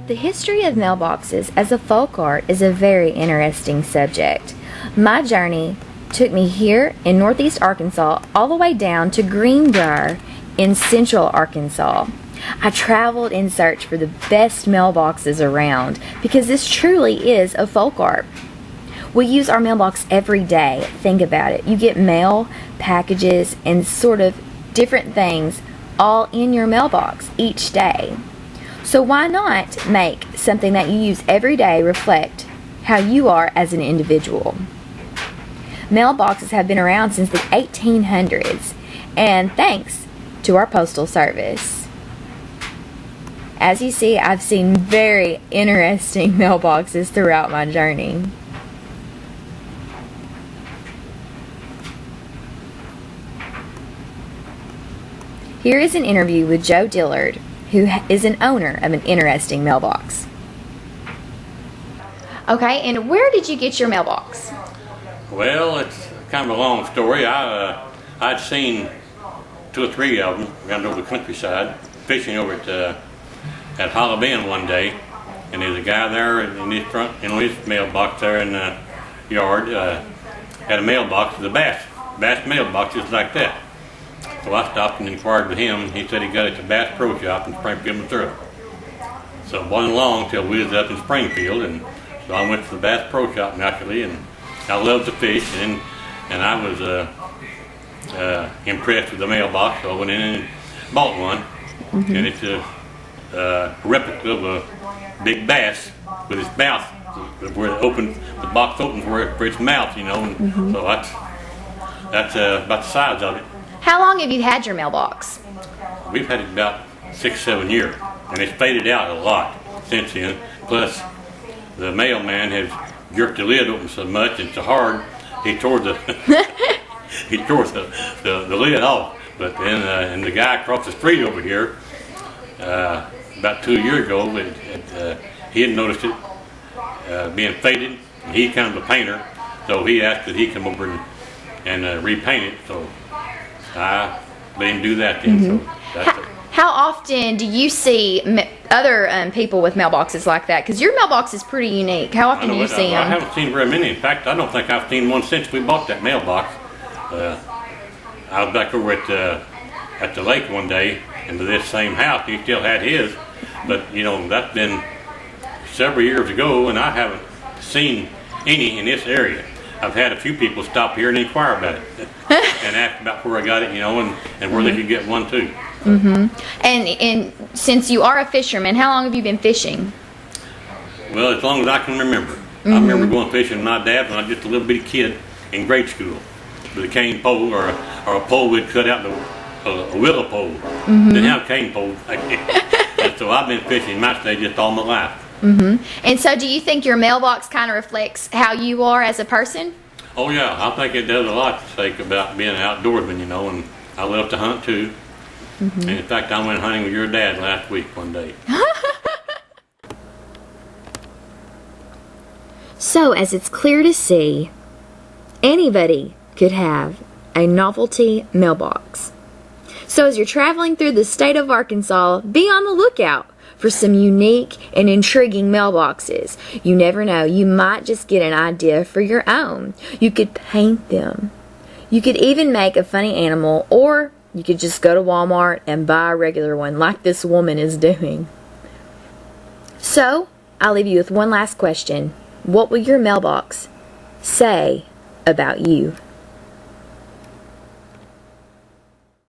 The history of mailboxes as a folk art is a very interesting subject. My journey took me here in northeast Arkansas all the way down to Greenbrier in central Arkansas. I traveled in search for the best mailboxes around because this truly is a folk art. We use our mailbox every day. Think about it. You get mail, packages, and sort of different things all in your mailbox each day. So why not make something that you use every day reflect how you are as an individual? Mailboxes have been around since the 1800s, and thanks to our postal service. As you see, I've seen very interesting mailboxes throughout my journey. Here is an interview with Joe Dillard, who is an owner of an interesting mailbox. Okay, and where did you get your mailbox? Well, it's kind of a long story. I'd seen 2 or 3 of them around over the countryside, fishing over at Hollow Bend one day, and there's a guy there in his front, his mailbox there in the yard, had a mailbox, the bass mailbox just like that. So I stopped and inquired with him, and he said he got it at the Bass Pro Shop in Springfield, Missouri. So it wasn't long till we was up in Springfield, and so I went to the Bass Pro Shop naturally, and I love to fish, and I was impressed with the mailbox, so I went in and bought one. Mm-hmm. And it's a replica of a big bass with its mouth, where the box opens for its mouth, you know. And mm-hmm. So that's about the size of it. How long have you had your mailbox? We've had it about 6-7 years, and it's faded out a lot since then. Plus, the mailman has jerked the lid open so much and so hard, he tore the the lid off. But then, and the guy across the street over here, about 2 years ago, he had noticed it being faded. And he's kind of a painter, so he asked that he come over and repaint it. So I let him do that then. Mm-hmm. So that's How often do you see other people with mailboxes like that? Because your mailbox is pretty unique. How often do you see them? I haven't seen very many. In fact, I don't think I've seen one since we bought that mailbox. I was back over at the lake one day into this same house. He still had his, but you know, that's been several years ago, and I haven't seen any in this area. I've had a few people stop here and inquire about it and ask about where I got it, you know, and where they could get one too. So. Mm-hmm. And since you are a fisherman, how long have you been fishing? Well, as long as I can remember. Mm-hmm. I remember going fishing with my dad when I was just a little bitty kid in grade school with a cane pole or a pole we'd cut out a willow pole. Mm-hmm. Didn't have a cane pole. And so I've been fishing my stage just all my life. Mm-hmm. And so do you think your mailbox kind of reflects how you are as a person? Oh yeah, I think it does a lot to say about being an outdoorsman, you know, and I love to hunt too. Mm-hmm. And in fact, I went hunting with your dad last week one day. So, as it's clear to see, anybody could have a novelty mailbox. So as you're traveling through the state of Arkansas, be on the lookout for some unique and intriguing mailboxes. You never know, you might just get an idea for your own. You could paint them. You could even make a funny animal, or you could just go to Walmart and buy a regular one like this woman is doing. So, I'll leave you with one last question. What will your mailbox say about you?